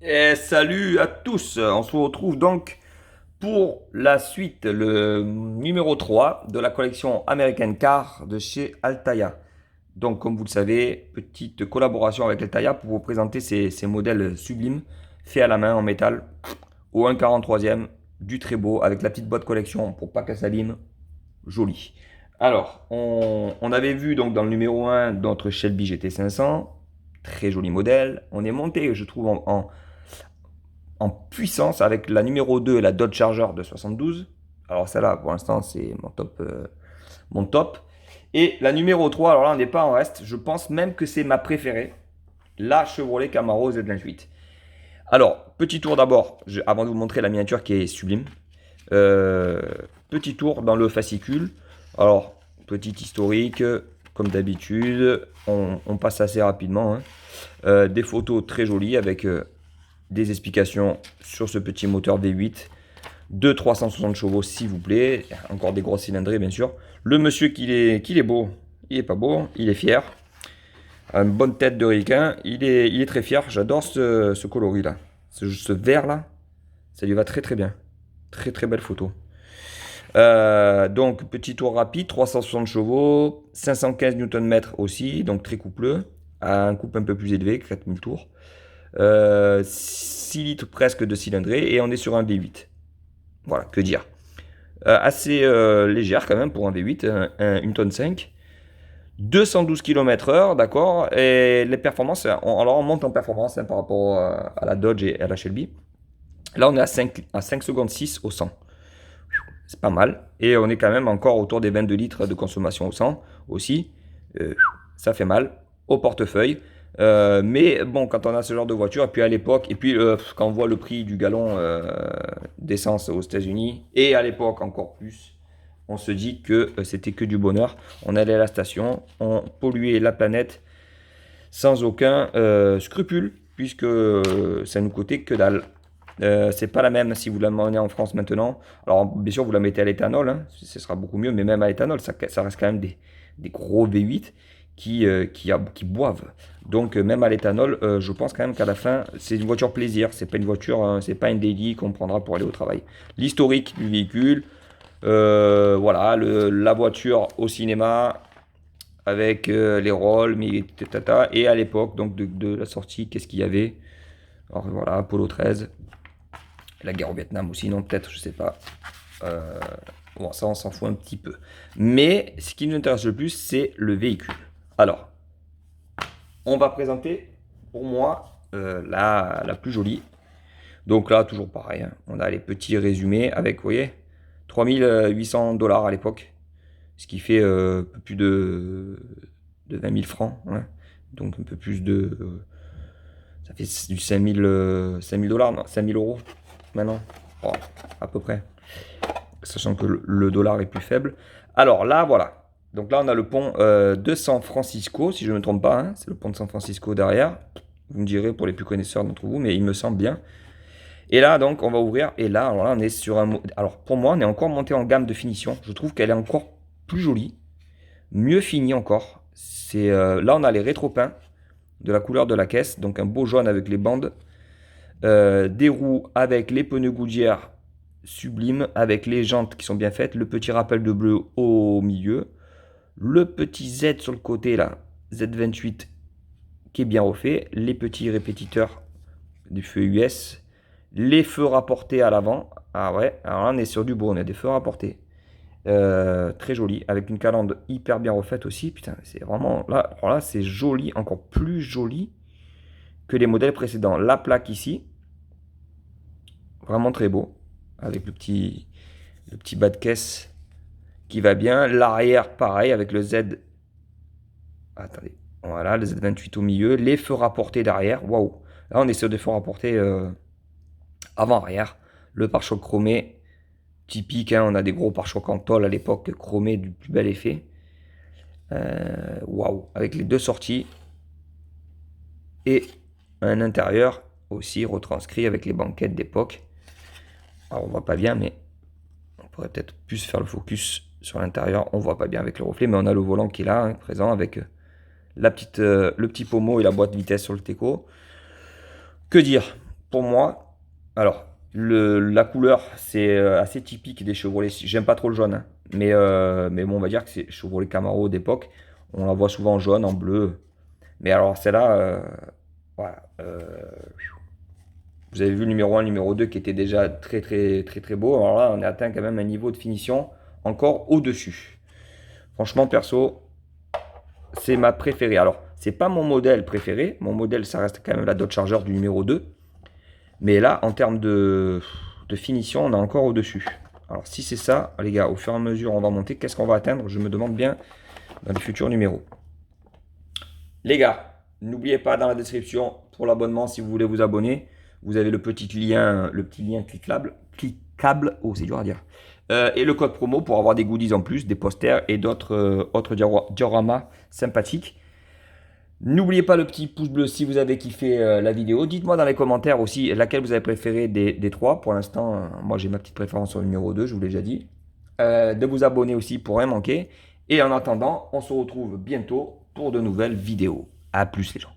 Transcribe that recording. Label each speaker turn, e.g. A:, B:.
A: Et salut à tous, on se retrouve donc pour la suite, le numéro 3 de la collection American Car de chez Altaïa. Donc comme vous le savez, petite collaboration avec Altaïa pour vous présenter ces modèles sublimes, faits à la main en métal, au 1,43e, du très beau, avec la petite boîte collection pour pas qu'elle s'abîme, joli. Alors, on avait vu donc dans le numéro 1 notre Shelby GT500, très joli modèle. On est monté, je trouve, en puissance avec la numéro 2 et la Dodge Charger de 72. Alors celle-là, pour l'instant, c'est mon top, mon top. Et la numéro 3, alors là, on n'est pas en reste. Je pense même que c'est ma préférée, la Chevrolet Camaro Z28. Alors, petit tour d'abord, avant de vous montrer la miniature qui est sublime. Euh, Petit tour dans le fascicule. Alors, petit historique, comme d'habitude, on passe assez rapidement, hein. Des photos très jolies avec des explications sur ce petit moteur V8 de 360 chevaux, s'il vous plaît. Encore des grosses cylindrées, bien sûr. Le monsieur qu'il est beau, il est pas beau, il est fier. Une bonne tête de ricain, il est très fier. J'adore ce coloris là. Ce vert là, ça lui va très très bien. Très très belle photo. Donc, petit tour rapide, 360 chevaux, 515 Nm aussi, donc très coupleux, à un couple un peu plus élevé, 4000 tours. 6 litres presque de cylindrée et on est sur un V8. Voilà, que dire. Assez légère quand même pour un V8, une tonne 5. 212 km/h, d'accord. Et les performances, alors on monte en performance, hein, par rapport à la Dodge et à la Shelby. Là, on est à 5 secondes 6 au 100. C'est pas mal. Et on est quand même encore autour des 22 litres de consommation au 100 aussi. Ça fait mal au portefeuille. Mais bon, quand on a ce genre de voiture, et puis à l'époque, et puis quand on voit le prix du gallon d'essence aux États-Unis, et à l'époque encore plus, on se dit que c'était que du bonheur. On allait à la station, on polluait la planète sans aucun scrupule, puisque ça nous coûtait que dalle. C'est pas la même si vous la menez en France maintenant. Alors, bien sûr, vous la mettez à l'éthanol, hein, ce sera beaucoup mieux, mais même à l'éthanol, ça reste quand même des gros V8 qui boivent. Donc, même à l'éthanol, je pense quand même qu'à la fin, c'est une voiture plaisir. C'est pas une voiture, c'est pas une daily qu'on prendra pour aller au travail. L'historique du véhicule, voilà, la voiture au cinéma avec les rôles, tata, et à l'époque donc de la sortie, qu'est-ce qu'il y avait? Alors voilà, Apollo 13. La guerre au Vietnam aussi, non, peut-être, je sais pas. Euh, bon, ça, on s'en fout un petit peu. Mais ce qui nous intéresse le plus, c'est le véhicule. Alors, on va présenter, pour moi, la plus jolie. Donc là, toujours pareil, hein, on a les petits résumés avec, vous voyez, 3800 $ à l'époque. Ce qui fait un peu plus de 20 000 francs, hein. Donc un peu plus de... ça fait du 5000 $, non, 5000 euros maintenant. Oh, à peu près, sachant que le dollar est plus faible. Alors là, voilà. Donc là, on a le pont de San Francisco, si je ne me trompe pas, hein. C'est le pont de San Francisco derrière. Vous me direz pour les plus connaisseurs d'entre vous, mais il me semble bien. Et là, donc, on va ouvrir. Et là, alors là, on est sur un... Alors, pour moi, on est encore monté en gamme de finition. Je trouve qu'elle est encore plus jolie, mieux finie encore. C'est là, on a les rétropeints de la couleur de la caisse. Donc, un beau jaune avec les bandes. Des roues avec les pneus Goodyear sublimes, avec les jantes qui sont bien faites, le petit rappel de bleu au milieu, le petit Z sur le côté là, Z28 qui est bien refait, les petits répétiteurs du feu US, les feux rapportés à l'avant. Ah ouais, alors là on est sur du beau, on a des feux rapportés. Très joli, avec une calandre hyper bien refaite aussi. Putain, c'est vraiment là, alors là c'est joli, encore plus joli que les modèles précédents. La plaque ici, vraiment très beau, avec le petit bas de caisse qui va bien. L'arrière, pareil, avec le Z. Attendez, voilà, le Z28 au milieu. Les feux rapportés derrière, waouh. Là, on est sur des feux rapportés avant-arrière. Le pare-choc chromé, typique, hein, on a des gros pare-chocs en tôle à l'époque, chromé du plus bel effet. Waouh, avec les deux sorties. Et un intérieur aussi retranscrit avec les banquettes d'époque. Alors, on voit pas bien, mais on pourrait peut-être plus faire le focus sur l'intérieur. On voit pas bien avec le reflet, mais on a le volant qui est là, hein, présent, avec le petit pommeau et la boîte de vitesse sur le Teco. Que dire? pour moi, alors, la couleur, c'est assez typique des Chevrolet. J'aime pas trop le jaune, hein. Mais bon, on va dire que c'est Chevrolet Camaro d'époque. On la voit souvent en jaune, en bleu. Mais alors, celle-là, voilà. Vous avez vu le numéro 1, le numéro 2 qui était déjà très, très, très, très beau. Alors là, on a atteint quand même un niveau de finition encore au-dessus. Franchement, perso, c'est ma préférée. Alors, c'est pas mon modèle préféré. Mon modèle, ça reste quand même la Dodge Charger du numéro 2. Mais là, en termes de finition, on est encore au-dessus. Alors, si c'est ça, les gars, au fur et à mesure, on va monter. Qu'est-ce qu'on va atteindre? Je me demande bien dans les futurs numéros. Les gars, n'oubliez pas dans la description pour l'abonnement, si vous voulez vous abonner, vous avez le petit lien cliquable, oh c'est dur à dire, et le code promo pour avoir des goodies en plus, des posters et d'autres autres dioramas sympathiques. N'oubliez pas le petit pouce bleu si vous avez kiffé la vidéo. Dites-moi dans les commentaires aussi laquelle vous avez préféré des trois. Pour l'instant, moi j'ai ma petite préférence sur le numéro 2, je vous l'ai déjà dit. De vous abonner aussi pour rien manquer. Et en attendant, on se retrouve bientôt pour de nouvelles vidéos. A plus les gens.